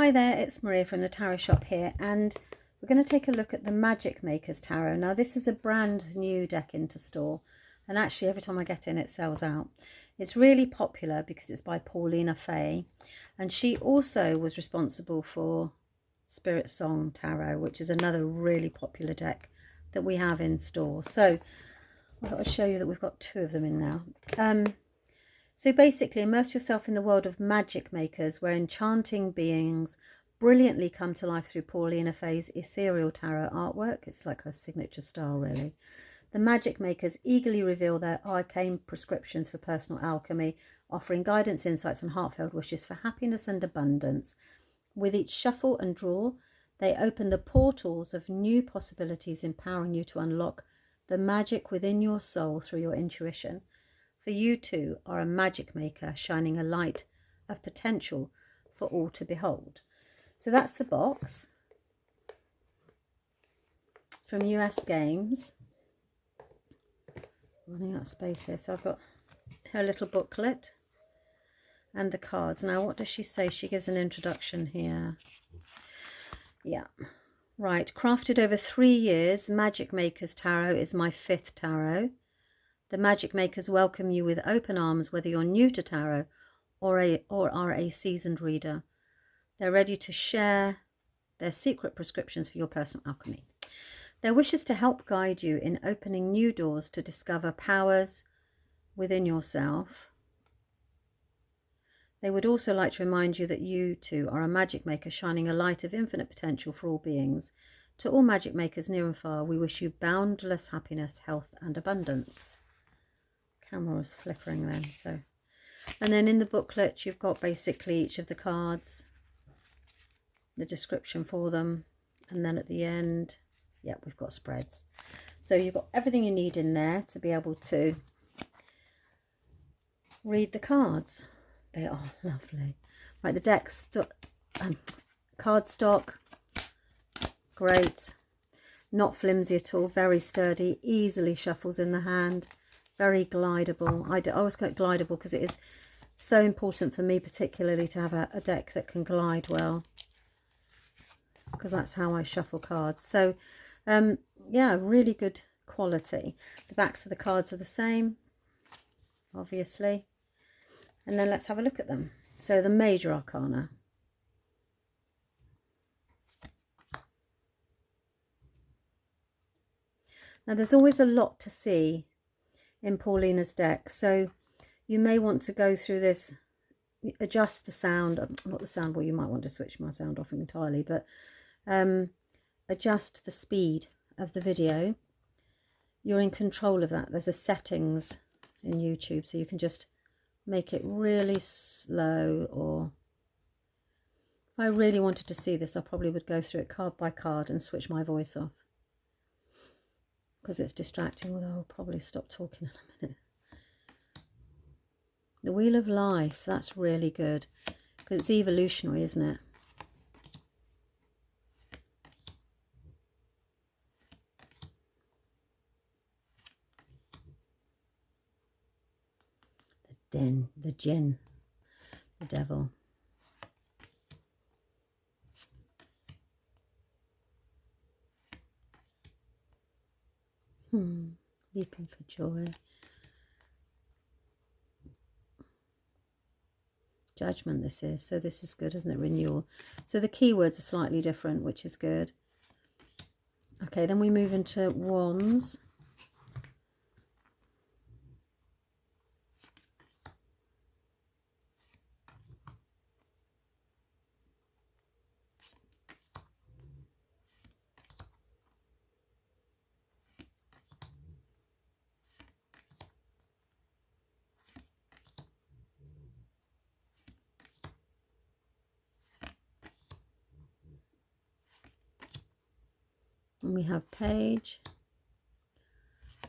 Hi there, it's Maria from the Tarot Shop here, and we're going to take a look at the MagicMakers Tarot. Now this is a brand new deck into store, and actually every time I get in it sells out. It's really popular because it's by Paulina Fay, and she also was responsible for Spirit Song Tarot, which is another really popular deck that we have in store. So I've got to show you that we've got two of them in now. So basically, immerse yourself in the world of magic makers, where enchanting beings brilliantly come to life through Paulina Fay's ethereal tarot artwork. It's like her signature style, really. The magic makers eagerly reveal their arcane prescriptions for personal alchemy, offering guidance, insights, and heartfelt wishes for happiness and abundance. With each shuffle and draw, they open the portals of new possibilities, empowering you to unlock the magic within your soul through your intuition. For you too are a magic maker, shining a light of potential for all to behold. So that's the box from US Games. Running out of space here. So I've got her little booklet and the cards. Now what does she say? She gives an introduction here. Yeah. Right. Crafted over 3 years, MagicMakers Tarot is my 5th tarot. The Magic Makers welcome you with open arms, whether you're new to tarot or are a seasoned reader. They're ready to share their secret prescriptions for your personal alchemy. Their wish is to help guide you in opening new doors to discover powers within yourself. They would also like to remind you that you too are a magic maker, shining a light of infinite potential for all beings. To all magic makers near and far, we wish you boundless happiness, health and abundance. Camera was flickering then, so. And then in the booklet you've got basically each of the cards, the description for them, and then at the end, yeah, we've got spreads. So you've got everything you need in there to be able to read the cards. They are lovely. Right, the deck's cardstock, great, not flimsy at all, very sturdy, easily shuffles in the hand. Very glideable. I always call it glideable because it is so important for me particularly to have a deck that can glide well, because that's how I shuffle cards. So yeah, really good quality. The backs of the cards are the same, obviously. And then let's have a look at them. So the major arcana. Now there's always a lot to see in Paulina's deck, so you may want to go through this, adjust the sound, not the sound, well you might want to switch my sound off entirely, but adjust the speed of the video. You're in control of that. There's a settings in YouTube, so you can just make it really slow, or if I really wanted to see this I probably would go through it card by card and switch my voice off, because it's distracting, although I'll probably stop talking in a minute. The Wheel of Life, that's really good, because it's evolutionary, isn't it? The Jinn, the devil. Leaping for joy. Judgment this is, so this is good, isn't it? Renewal. So the keywords are slightly different, which is good. Okay, then we move into Wands. And we have Page,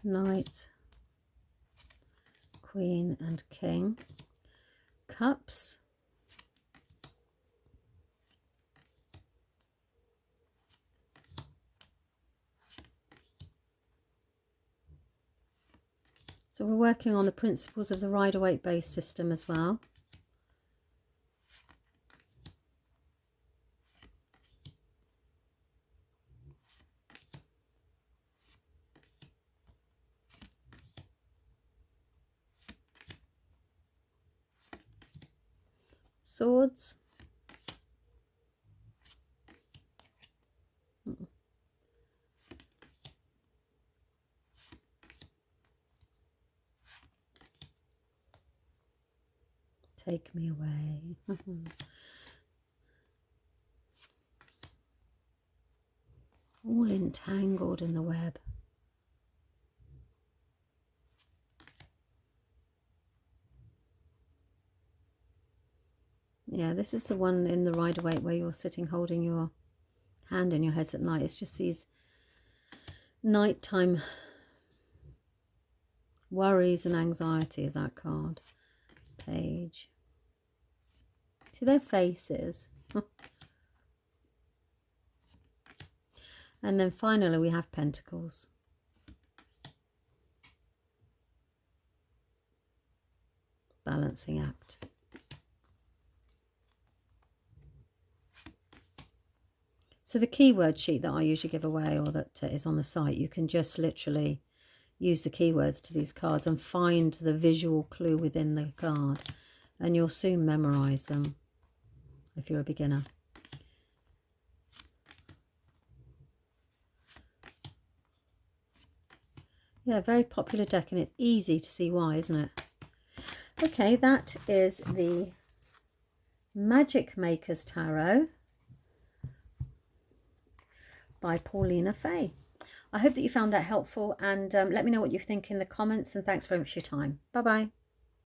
Knight, Queen and King. Cups, so we're working on the principles of the Rider-Waite base system as well. Swords. Take me away. All entangled in the web. Yeah, this is the one in the Rider-Waite where you're sitting holding your hand in your heads at night. It's just these nighttime worries and anxiety of that card. Page. See their faces. And then finally we have Pentacles. Balancing act. So the keyword sheet that I usually give away, or that is on the site, you can just literally use the keywords to these cards and find the visual clue within the card, and you'll soon memorize them if you're a beginner. Yeah, very popular deck, and it's easy to see why, isn't it? Okay, that is the MagicMakers Tarot by Paulina Fay. I hope that you found that helpful, and let me know what you think in the comments, and thanks very much for your time. Bye bye.